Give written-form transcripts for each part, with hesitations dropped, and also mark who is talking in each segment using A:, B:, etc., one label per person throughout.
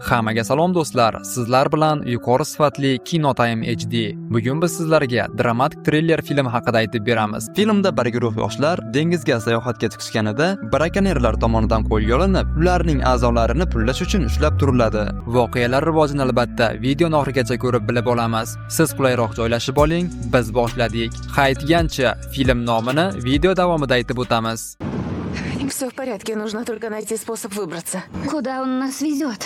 A: Hammaga salom do'stlar. Sizlar bilan yuqori sifatli Kino Time HD. Bugun biz sizlarga dramatik triller filmi haqida aytib beramiz. Filmda bir guruh yoshlar dengizga sayohatga chiqishganida brakonerlar tomonidan qo'lga olinib, ularning a'zolarini pullash uchun ushlab turiladi. Voqealar rivojini albatta videoni oxirigacha ko'rib bilib olamiz. Siz qulayroq joylashib oling, biz boshladik. Aytgancha, film nomini video davomida aytib o'tamiz.
B: Все в порядке, нужно только найти способ выбраться.
C: Куда он нас везет?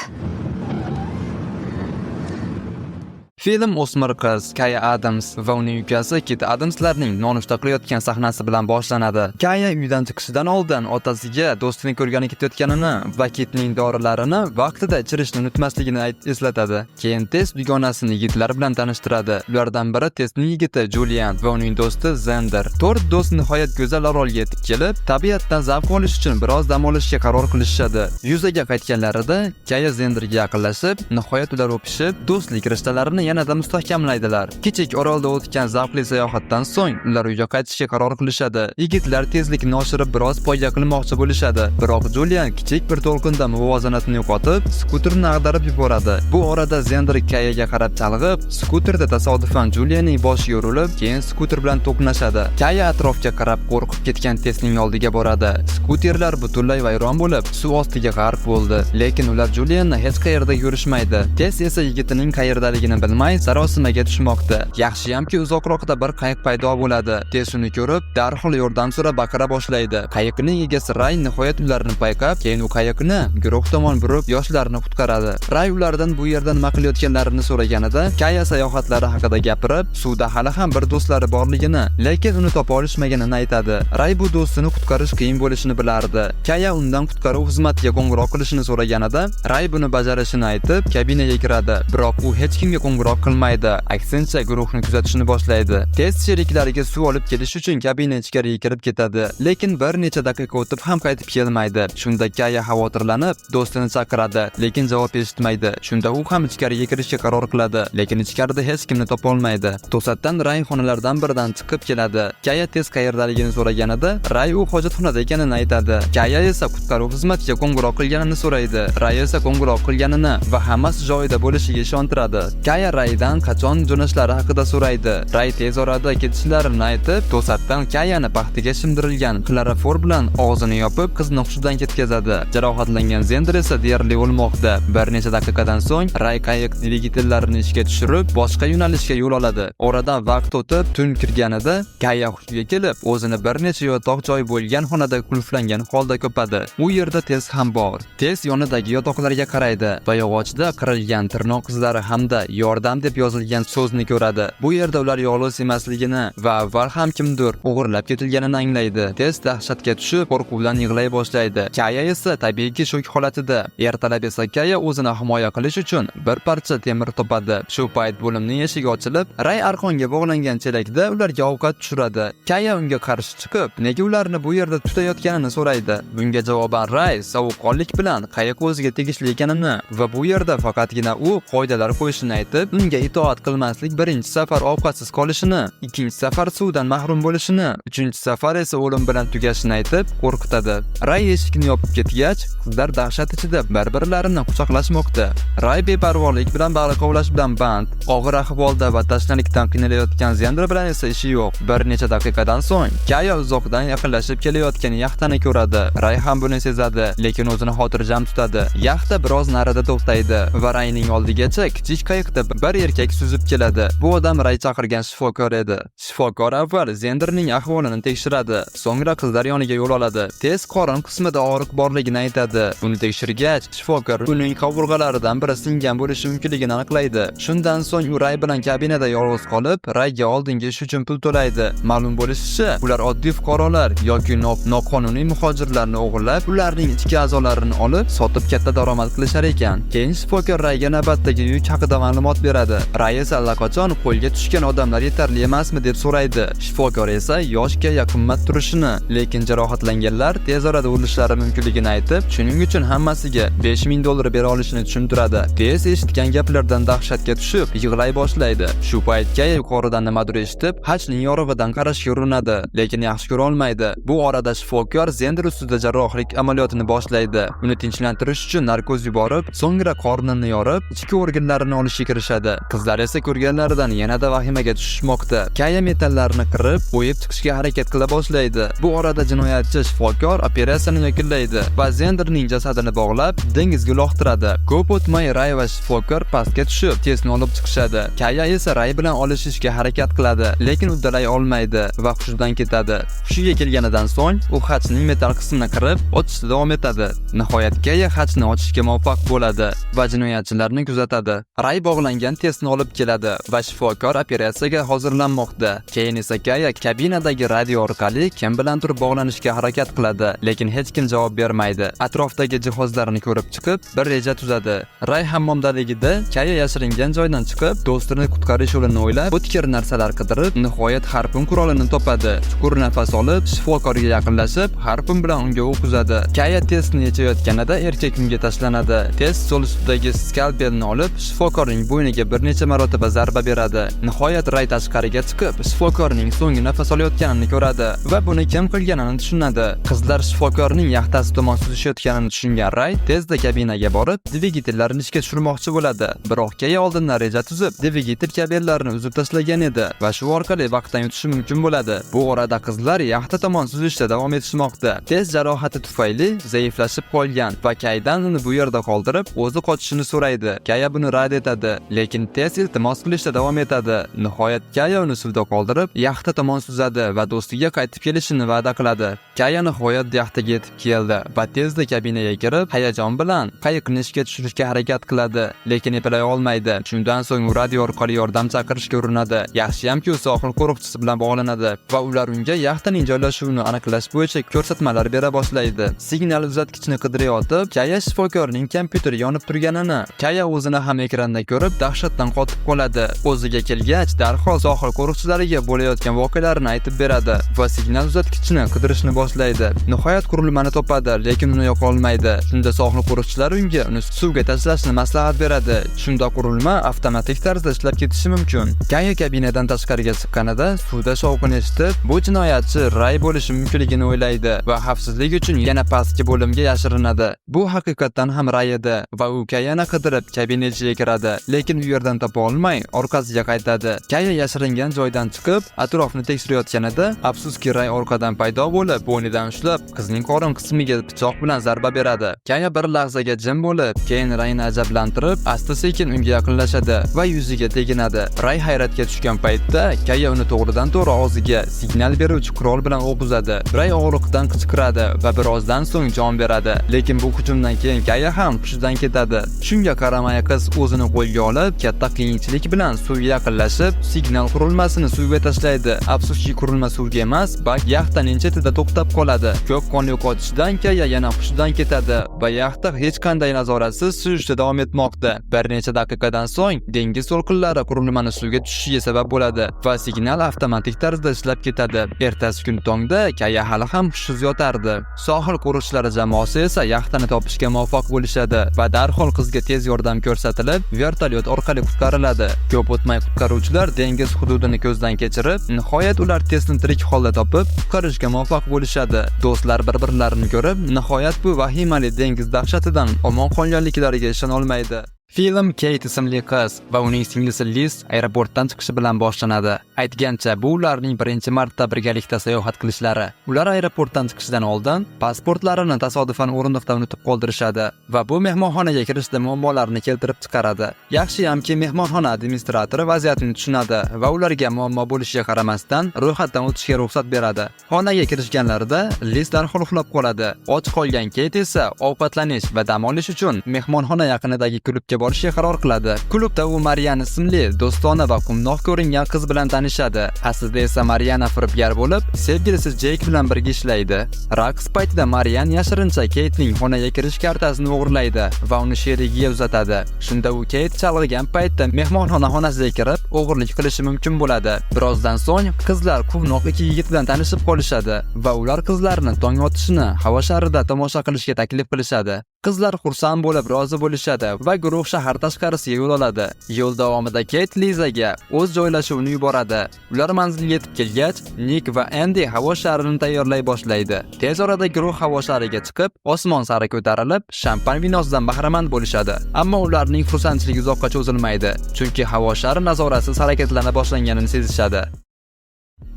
A: Film o'smir qiz Kaya Adams va uning ukasi Kit Adamslarning nonushta qilayotgan sahnasi bilan boshlanadi. Kaya uydan chiqishidan oldin otasiga do'stini ko'rgani ketayotganini va Kitning dorilarini vaqtida ichirishni unutmasligini eslatadi. Keyin test dugonasini yigitlar bilan tanishtiradi. Ulardan biri testning yigiti Julian va uning do'sti Zender. To'rt do'st nihoyat go'zal orolga yetib kelib, tabiatdan zavq olish uchun biroz dam olishga qaror qilishadi. Yuzaga qaytganlarida Kaya Zenderga yaqinlashib, nihoyat ular o'pishib, do'stlik rishtalarini yanada mustahkamlaydilar. Kichik orolda o'tgan zavqli sayohatdan so'ng ular uyga qaytishga qaror qilishadi. Yigitlar tezlikni oshirib biroz poyga qilmoqchi bo'lishadi. Biroq Julian kichik bir to'lqinda muvozanatni yo'qotib, skuterni ag'darib yuboradi. Bu orada Zender Kayaga qarab chalg'ib, skuterda tasodifan Julianning boshiga urilib, keyin skuter bilan to'qnashadi. Kaya atrofga qarab qo'rqib ketgan testning oldiga boradi. Skuterlar butunlay vayron bo'lib, suv ostiga g'arq bo'ldi. Lekin ular Julianni hech qayerda ko'rishmaydi. Test esa yigitining qayerdaligini bilmaydi. Sarosimaga tushmoqda. Yaxshiyamki uzoqroqda bir qayiq paydo bo'ladi. Tez uni ko'rib, darhol yordam so'rab baqira boshlaydi. Qayiqning egasi Ray nihoyat ularni payqab, keyin u qayiqni guruh tomon burib yoshlarni qutqaradi. Ray ulardan bu yerda nima qilayotganlarini so'raganida, Kaya sayohatlari haqida gapirib, suvda hali ham bir do'stlari borligini, lekin uni topa olishmaganini aytadi. Ray bu do'stini qutqarish qiyin bo'lishini bilardi. Kaya undan qutqaruv xizmatiga qo'ng'iroq qilishini so'raganida, Ray buni bajarishini aytib, kabinaga kiradi. Biroq u hech kimga qo'ng'iroq qilmaydi. Aksincha guruhni kuzatishni boshlaydi. Test sheriklariga suv olib kelish uchun kabina ichkariga kirib ketadi. Lekin bir necha daqiqa o'tib ham qaytib kelmaydi. Shunda Kaya xavotirlanib, do'stini chaqiradi, lekin javob eshitmaydi. Shunda u ham ichkariga kirishga qaror qiladi, lekin ichkarida hech kimni topa olmaydi. To'satdan Ray xonalardan biridan chiqib keladi. Kaya tez qayerdaligini so'raganida, Ray u hojatxonada ekanini aytadi. Kaya esa qutqaruv xizmatiga qo'ng'iroq qilganini so'raydi. Ray esa qo'ng'iroq qilganini va hammasi joyida bo'lishiga ishontiradi. Kaya Raydan qachon jo'nashlari haqida so'raydi. Ray tez orada ketishlarini aytib, to'satdan Kayani baxtiga shimdirilgan xlorofor bilan og'zini yopib, qizni hushidan ketkazadi. Jarohatlangan Zender esa deyarli o'lmoqda. Bir necha daqiqadan so'ng Ray qayiq dvigatellarini ishga tushirib, boshqa yo'nalishga yo'l oladi. Oradan vaqt o'tib, tun kirganida Kaya hushiga kelib, o'zini bir necha yotoq joy bo'lgan xonada qulflangan holda ko'padi. U yerda tez ham bor. Tez yonidagi yotoqlarga qaraydi va yog'ochda qirilgan tirnoq izlari hamda yordam deb yozilgan so'zni ko'radi. Bu yerda ular yolg'iz emasligini va avval ham kimdir o'g'irlab ketilganini anglaydi. Tez dahshatga tushib, qo'rquvdan yig'lay boshlaydi. Kaya esa tabiiyki shok holatida. Ertalab esa Kaya o'zini himoya qilish uchun bir parcha temir topadi. Shu payt bo'limning eshigi ochilib, Ray arqonga bog'langan chelakda ularga ovqat tushiradi. Kaya unga qarshi chiqib, nega ularni bu yerda tutayotganini so'raydi. Bunga javoban Ray sovuqqonlik bilan qayiq o'ziga tegishli ekanini va bu yerda faqatgina u qoidalar qo'yishini aytib, unga itoat qilmaslik birinchi safar ovqatsiz qolishini, ikkinchi safar suvdan mahrum bo'lishini, uchinchi safar esa o'lim bilan tugashini aytib qo'rqitadi. Ray eshikni yopib ketgach, qizlar dahshat ichida bir-birlarini quchoqlashmoqda. Ray beparvolik bilan baliq ovlash bilan band. Og'ir ahvolda va tashnalikdan qiynalayotgan Zender bilan esa ishi yo'q. Bir necha daqiqadan so'ng Kaya uzoqdan yaqinlashib kelayotgan yaxtani ko'radi. Ray ham buni sezadi, lekin o'zini xotirjam tutadi. Yaxta biroz narida to'xtaydi va Rayning oldigacha kichik qayiqda bir erkak suzib keladi. Bu odam Ray chaqirgan shifokor edi. Shifokor avval Zenderning ahvolini tekshiradi, so'ngra qizlar yoniga yo'l oladi. Tez qorin qismida og'riq borligini aytadi. Uni tekshirgach, shifokor uning qovurg'alaridan biri singan bo'lishi mumkinligini aniqlaydi. Shundan so'ng u Ray bilan kabinada yolg'iz qolib, Rayga oldingi ish uchun pul to'laydi. Ma'lum bo'lishicha, ular oddiy fuqarolar yoki noqonuniy muhojirlarni o'g'irlab, ularning ichki a'zolarini olib, sotib katta daromad qilishar ekan. Keyin shifokor Rayga navbatdagi yuk haqida ma'lumot beradi. beradi. Ray esa allaqachon qo'lga tushgan odamlar yetarli emasmi deb so'raydi. Shifokor esa yosh Kaya qimmat turishini, lekin jarohatlanganlar tez orada o'lishlari mumkinligini aytib, shuning uchun hammasiga $5000 bera olishini tushuntiradi. Tez eshitgan gaplardan dahshatga tushib, yig'lay boshlaydi. Shu payt Kaya yuqoridan nimadir eshitib, hajning yorug'idan qarashga urinadi, lekin yaxshi ko'ra olmaydi. Bu orada shifokor Zender ustida jarrohlik amaliyotini boshlaydi. Uni tinchlantirish uchun narkoz yuborib, so'ngra qornini yorib, ichki organlarini olishga kirishadi. Qizlar esa ko'rganlaridan yanada vahimaga tushmoqda. Kaya metallarni qirib, o'yib chiqishga harakat qila boshlaydi. Bu orada jinoyatchi shifokor operatsiyani yakunlaydi va Zenderning jasadini bog'lab, dengizga uloqtiradi. Ko'p o'tmay Ray va shifokor pastga tushib, testni olib chiqishadi. Kaya esa Ray bilan olishishga harakat qiladi, lekin uddalay olmaydi va hushidan ketadi. Hushiga kelganidan so'ng, u xachning metal qismini qirib, ochishda davom etadi. Nihoyat Kaya xachni ochishga muvaffaq bo'ladi va jinoyatchilarni kuzatadi. Ray bog'langan testni olib keladi va shifokor operatsiyaga hozirlanmoqda. Keyin esa Kaya kabinadagi radio orqali kim bilan turib bog'lanishga harakat qiladi, lekin hech kim javob bermaydi. Atrofdagi jihozlarni ko'rib chiqib, bir reja tuzadi. Ray hammomdaligida Kaya yashiringan joydan chiqib, do'stini qutqarish yo'lini o'ylab, o'tkir narsalar qidirib, nihoyat harpun qurolini topadi. Chuqur nafas olib, shifokorga yaqinlashib, harpun bilan unga o'q uzadi. Kaya testni yechayotganida erkak unga tashlanadi. Test stol ustidagi skalpelni olib, shifokorning bo'yniga bir necha marotaba zarba beradi. Nihoyat Ray tashqariga chiqib, shifokorning so'nggi nafas olayotganini ko'radi va buni kim qilganini tushunadi. Qizlar shifokorning yaxtasi tomon suzishayotganini tushungan Ray tezda kabinaga borib, dvigatellarni ishga tushirmoqchi bo'ladi. Biroq Kaya oldindan reja tuzib, dvigatel kabellarni uzib tashlagan edi va shu orqali vaqtdan yutishi mumkin bo'ladi. Bu orada qizlar yaxta tomon suzishda davom etishmoqda. Tez jarohati tufayli zaiflashib qolgan va Kaydan uni bu yerda qoldirib, o'zi qochishini so'raydi. Kaya buni rad etadi, lekin tez iltimos qilishda davom etadi. Nihoyat Kaya uni suvda qoldirib, yaxta tomon suzadi va do'stiga qaytib kelishini va'da qiladi. Kaya nihoyat yaxtaga yetib keldi va tezda kabinaga kirib, hayajon bilan qayiqni ishga tushirishga harakat qiladi, lekin eplay olmaydi. Shundan so'ng u radio orqali yordam chaqirishga urinadi. Yaxshiyamki u sohil qo'riqchisi bilan bog'lanadi va ular unga yaxtaning joylashuvini aniqlash bo'yicha ko'rsatmalar bera boshlaydi. Signal uzatgichni qidirayotib, Kaya shifokorning kompyuteri yonib turganini, Kaya o'zini ham ekranda ko'rib, dahshatdan qotib qoladi. O'ziga kelgach, darhol sohil qo'riqchilariga bo'layotgan voqealarni aytib beradi va signal uzatgichni qidirishni boshlaydi. Nihoyat qurilmani topadi, lekin uni yoqa olmaydi. Shunda sohil qo'riqchilari unga uni suvga tashlashni maslahat beradi. Shunda qurilma avtomatik tarzda ishlab ketishi mumkin. Kaya kabinadan tashqariga chiqqanida suvda shovqin eshitib, bu jinoyatchi Ray bo'lishi mumkinligini o'ylaydi va xavfsizlik uchun yana pastki bo'limga yashirinadi. Bu haqiqatan ham Ray edi va u Kayani qidirib kabina ichiga kiradi, lekin u yerdan topa olmay orqasiga qaytadi. Kaya yashiringan joydan chiqib, atrofni tekshirayotganida, afsuski Ray orqadan paydo bo'lib, bo'ynidan ushlab, qizning qorin qismiga pichoq bilan zarba beradi. Kaya bir lahzaga jim bo'lib, keyin Rayni ajablantirib, asta-sekin unga yaqinlashadi va yuziga teginadi. Ray hayratga tushgan paytda Kaya uni to'g'ridan-to'g'ri og'ziga signal beruvchi qurol bilan o'q uzadi. Ray og'riqdan qichqiradi va birozdan so'ng jon beradi, lekin bu hujumdan keyin Kaya ham hushidan ketadi. Shunga qaramay qiz o'zini qo'lga olib, katta qiyinchilik bilan suvga yaqinlashib, signal qurilmasini suvga tashlaydi. Afsuski qurilma suvga emas, balki yaxtaning chetida to'xtab qoladi. Ko'p qon yo'qotishdan Kaya yana hushidan ketadi va yaxta hech qanday nazoratsiz suzishda davom etmoqda. Bir necha daqiqadan so'ng dengiz to'lqinlari qurilmani suvga tushishiga sabab bo'ladi va signal avtomatik tarzda ishlab ketadi. Ertasi kun tongda Kaya hali ham hushsiz yotardi. Sohil qo'riqchilari jamoasi esa yaxtani topishga muvaffaq bo'lishadi va darhol qizga tez yordam ko'rsatilib, vertolyot orqali qutqariladi. Ko'p o'tmay qutqaruvchilar dengiz hududini ko'zdan kechirib, nihoyat ular tezni tirik holda topib, qutqarishga muvaffaq bo'lishadi. Do'stlar bir-birlarini ko'rib, nihoyat bu vahimali dengiz dahshatidan omon qolganliklariga ishona olmaydi. Film Kate ismli qiz va uning singlisi Liz aeroportdan chiqishi bilan boshlanadi. Aytgancha, bu ularning birinchi marta birgalikda sayohat qilishlari. Ular aeroportdan chiqishdan oldin pasportlarini tasodifan o'rindiqda unutib qoldirishadi va bu mehmonxonaga kirishda muammolarni keltirib chiqaradi. Yaxshiyamki, mehmonxona administratori vaziyatni tushunadi va ularga muammo bo'lishiga qaramasdan ro'yxatdan o'tishga ruxsat beradi. Xonaga kirishganlarida Liz darhol uxlab qoladi. Och qolgan Kate esa ovqatlanish va dam olish uchun mehmonxona yaqinidagi klubga borishga qaror qiladi. Klubda u Marian ismli do'stona va quvnoq ko'ringan qiz bilan tanishadi. Aslida esa Mariana firibgar bo'lib, sevgilisi Jeyk bilan birga ishlaydi. Raqs paytida Marian yashirincha Keytning xonaga kirish kartasini o'g'irlaydi va uni sherigiga uzatadi. Shunda u Keyt chalg'igan paytda mehmonxona xonasiga kirib, o'g'irlik qilishi mumkin bo'ladi. Birozdan so'ng qizlar quvnoq ikki yigit bilan tanishib qolishadi va ular qizlarni tong otishini havo sharida tomosha qilishga taklif qilishadi. Qizlar xursand bo'lib rozi bo'lishadi va guruh shahar tashqarisiga yo'l oladi. Yo'l davomida Keyt Lizaga o'z joylashuvini yuboradi. Ular manzilga yetib kelgach, Nik va Andy havo sharini tayyorlay boshlaydi. Tez orada guruh havo shariga chiqib, osmon sari ko'tarilib, shampan vinosidan bahramand bo'lishadi. Ammo ularning xursandchiligi uzoqqa cho'zilmaydi, chunki havo shari nazorasiz harakatlana boshlanganini sezishadi.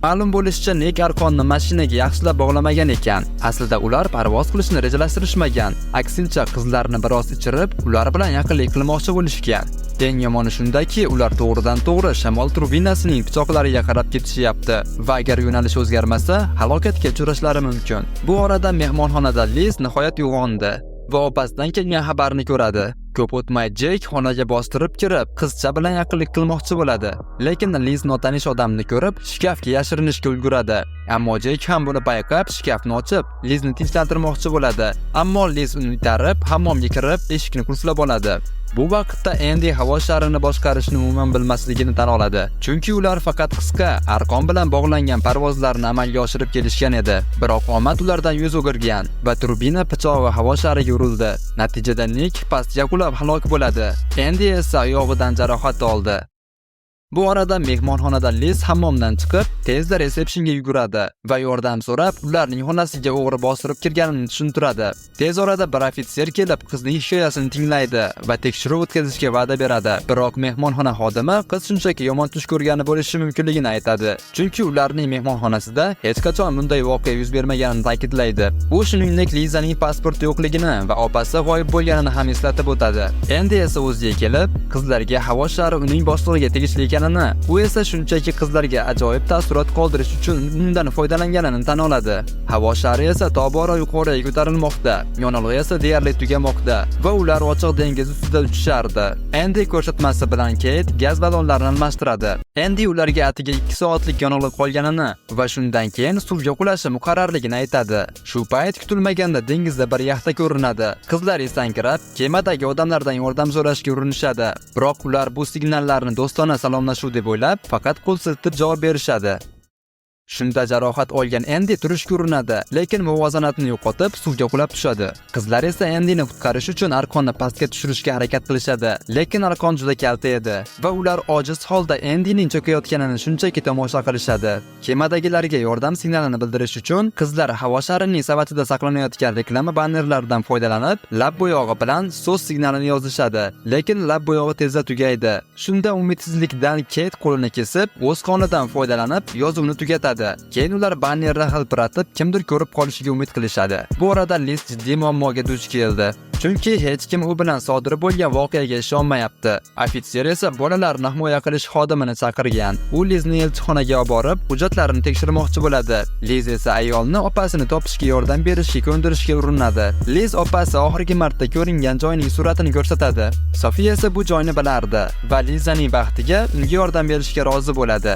A: Ma'lum bo'lishicha, Nik arqonni mashinaga yaxshilab bog'lamagan ekan. Aslida ular parvoz qilishni rejalashtirishmagan. Aksincha, qizlarni biroz ichirib, ular bilan yaqinlik qilmoqchi bo'lishgan. Eng yomoni shundaki, ular to'g'ridan-to'g'ri shamol turbinasining pichoqlariga qarab ketishyapti va agar yo'nalish o'zgarmasa, halokatga uchrashlari mumkin. Bu orada mehmonxonada Liz nihoyat uyg'ondi va opasidan kelgan xabarni ko'radi. Ko'p o'tmay Jeyk xonaga bostirib kirib, qizcha bilan yaqinlik qilmoqchi bo'ladi. Lekin Liz notanish odamni ko'rib, shkafga yashirinishga ulguradi. Ammo Jeyk ham buni payqab, shkafni ochib, Lizni tinchlantirmoqchi bo'ladi. Ammo Liz uni itarib, hammomga kirib, eshikni qulflab oladi. Bu vaqtda Andy havo sharini boshqarishni umuman bilmasligini tan oladi. Chunki ular faqat qisqa, arqon bilan bog'langan parvozlarni amalga oshirib kelishgan edi. Biroq omad ulardan yuz o'girgan va turbina pichog'i havo shariga urildi. Natijada Nik pastga qulab halok bo'ladi. Andy esa oyog'idan jarohat oldi. Bu arada mehmonxonada Liz hammomdan chiqib, tezda resepsiyonga yuguradi va yordam so'rab, ularning xonasiga o'g'ri bostirib kirganini tushuntiradi. Tez orada bir ofitser kelib, qizning hikoyasini tinglaydi va tekshiruv o'tkazishga va'da beradi. Biroq mehmonxona xodimi qiz shunchaki yomon tush ko'rgani bo'lishi mumkinligini aytadi. Chunki ularning mehmonxonasida hech qachon bunday voqea yuz bermaganini ta'kidlaydi. U shuningdek Lizaning pasporti yo'qligini va opasi g'oyib bo'lganini ham eslatib o'tadi. Endi esa o'ziga kelib, qizlarga havo shari uning boshlig'iga tegishli ekanini, u esa shunchaki qizlarga ajoyib taassurot qoldirish uchun undan foydalanganini tan oladi. Havo shari esa tobora yuqoriga ko'tarilmoqda, yonilg'i esa deyarli tugamoqda va ular ochiq dengiz ustida uchishardi. Andy ko'rsatmasi bilan Keyt gaz ballonlarini almashtiradi. Andy ularga atiga 2 soatlik yonilg'i qolganini va shundan keyin suvga qulashi muqarrarligini aytadi. Shu payt kutilmaganda dengizda bir yaxta ko'rinadi. Qizlar esankirab, kemadagi odamlardan yordam so'rashga urinishadi. Biroq ular bu signallarni do'stona salomlashuv deb o'ylab, faqat qo'l siltib javob berishadi. Shunda jarohat olgan Andy turishga urinadi, lekin muvozanatni yo'qotib suvga qulab tushadi. Qizlar esa Andyni qutqarish uchun arqonni pastga tushirishga harakat qilishadi, lekin arqon juda kalta edi va ular ojiz holda Andyning cho'kayotganini shunchaki tomosha qilishadi. Kemadagilarga yordam signalini bildirish uchun qizlar havo sharining savatida saqlanayotgan reklama bannerlaridan foydalanib, lab bo'yog'i bilan so'z signalini yozishadi, lekin lab bo'yog'i tezda tugaydi. Shunda umidsizlikdan Keyt qo'lini kesib, o'z qonidan foydalanib yozuvni tugatadi. Keyin ular bannerni hilpiratib, kimdir ko'rib qolishiga umid qilishadi. Bu orada Liz jiddiy muammoga duch keldi. Chunki hech kim u bilan sodir bo'lgan voqeaga ishonmayapti. Ofitser esa bolalarni himoya qilish xodimini chaqirgan. U Lizni elchixonaga olib borib, hujjatlarini tekshirmoqchi bo'ladi. Liz esa ayolni opasini topishga yordam berishga ko'ndirishga urinadi. Liz opasi oxirgi marta ko'ringan joyning suratini ko'rsatadi. Sofiya esa bu joyni bilardi va Lizaning baxtiga unga yordam berishga rozi bo'ladi.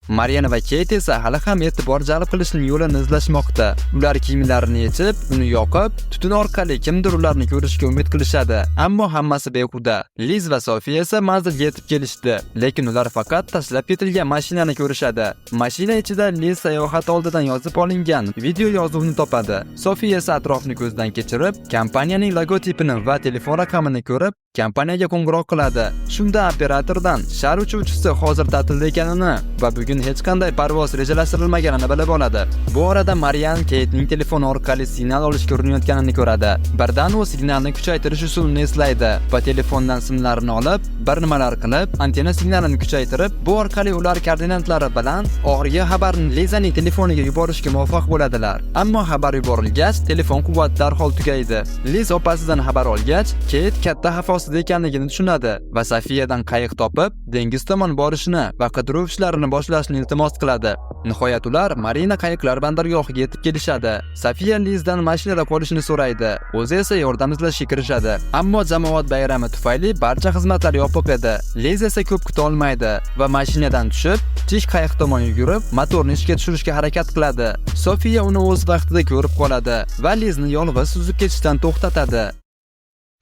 A: Mariana va Keyt esa hali ham e'tibor jalb qilishning yo'lini izlashmoqda. Ular kiyimlarini yechib, uni yoqib, tutun orqali kimdir ularni ko'rishga umid qilishadi. Ammo hammasi behuda. Liz va Sofiya esa manzilga yetib kelishdi, lekin ular faqat tashlab ketilgan mashinani ko'rishadi. Mashina ichida Liz sayohat oldidan yozib olingan video yozuvni topadi. Sofiya esa atrofni ko'zdan kechirib, kompaniyaning logotipini va telefon raqamini ko'rib, kompaniyaga qo'ng'iroq qiladi. Shunda operatordan shar uchuvchisi hozir ta'tilda ekanini va bugun hech qanday parvoz rejalashtirilmaganini bilib oladi. Bu orada Marian Keytning telefoni orqali signal olishga urinayotganini ko'radi. Birdan u signalni kuchaytirish usulini eslaydi va telefondan simlarini olib, bir nimalar qilib, antenna signalini kuchaytirib, bu orqali ular koordinatlari bilan oxirgi xabarni Lizaning telefoniga yuborishga muvaffaq bo'ladilar. Ammo xabar yuborilgach, telefon quvvati darhol tugaydi. Liz opasidan xabar olgach, Keyt katta xavf ostida ekanligini tushunadi va Sofiyadan qayiq topib, dengiz tomon borishni va qidiruv ishlarini boshlashni olishni iltimos qiladi. Nihoyat ular Marina qayiqlar bandargohiga yetib kelishadi. Sofiya Lizdan mashinada qolishni so'raydi. O'zi esa yordam izlashga kirishadi. Ammo jamoat bayrami tufayli barcha xizmatlar yopiq edi. Liz esa ko'p kuta olmaydi va mashinadan tushib, kichik qayiq tomon yugurib, motorni ishga tushirishga harakat qiladi. Sofiya uni o'z vaqtida ko'rib qoladi va Lizni yolg'iz suzib ketishdan to'xtatadi.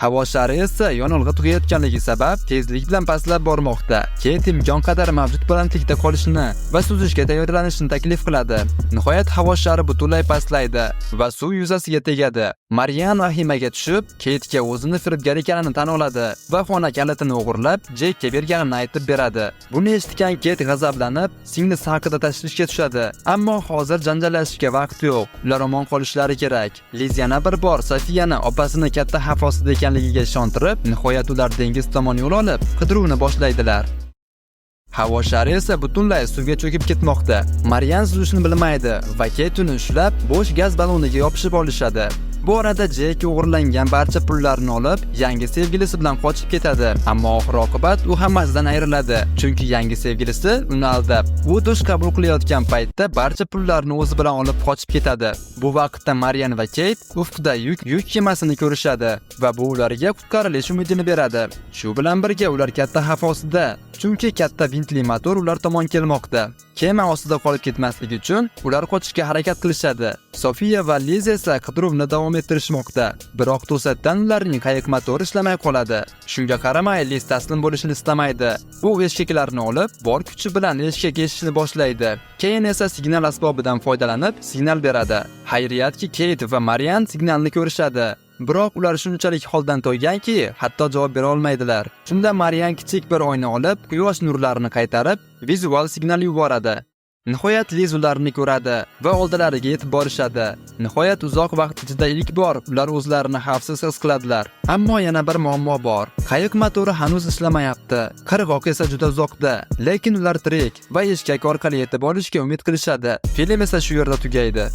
A: Havo shari esa yonilg'i tugayotganligi sabab tezlik bilan pastlab bormoqda. Keyt imkon qadar mavjud balandlikda qolishni va suzishga tayyorlanishni taklif qiladi. Nihoyat havo shari butunlay pastlaydi va suv yuzasiga tegadi. Marian vahimaga tushib, Keytga o'zini firibgar ekanini tan oladi va xona kalitini o'g'irlab, Jekka berganini aytib beradi. Buni eshitgan Keyt g'azablanib, singlisi haqida tashvishga tushadi. Ammo hozir janjallashishga vaqt yo'q. Ular omon qolishlari kerak. Liz yana bir bor Sofiyani opasini katta xavf ostida ekanligiga ishontirib, nihoyat ular dengiz tomon yo'l olib, qidiruvni boshlaydilar. Havo shari esa butunlay suvga cho'kib ketmoqda. Marian suzishni bilmaydi va Keyt uni ushlab, bo'sh gaz balloniga yopishib olishadi. Bu orada Jek o'g'irlangan barcha pullarni olib, yangi sevgilisi bilan qochib ketadi. Ammo oxir-oqibat u hammasidan ayriladi, chunki yangi sevgilisi uni aldab, u dush qabul qilayotgan paytda barcha pullarni o'zi bilan olib qochib ketadi. Bu vaqtda Marian va Keyt ufqda yuk kemasini ko'rishadi va bu ularga qutqarilish umidini beradi. Shu bilan birga ular katta xavf ostida, chunki katta vintli motor ular tomon kelmoqda. Kema ostida qolib ketmasligi uchun ular qochishga harakat qilishadi. Sofiya va Liz esa qidiruvni davom ettirishmoqda. Biroq to'satdan ularning qayiq motori ishlamay qoladi. Shunga qaramay Liz taslim bo'lishni istamaydi. U eshiklarni olib, bor kuchi bilan eshikka eshishni boshlaydi. Keyin esa signal asbobidan foydalanib, signal beradi. Xayriyatki Keyt va Marian signalni ko'rishadi. Biroq ular shunchalik holdan to'yganki, hatto javob bera olmaydilar. Shunda Marian kichik bir oyna olib, quyosh nurlarini qaytarib, vizual signal yuboradi. Nihoyat Liz ularni ko'radi va oldilariga yetib borishadi. Nihoyat uzoq vaqt ichida ilk bor ular o'zlarini xavfsiz his qiladilar. Ammo yana bir muammo bor. Qayiq motori hanuz ishlamayapti. Qirg'oq esa juda uzoqda, lekin ular tirik va eshkak orqali yetib olishga umid qilishadi. Film esa shu yerda tugaydi.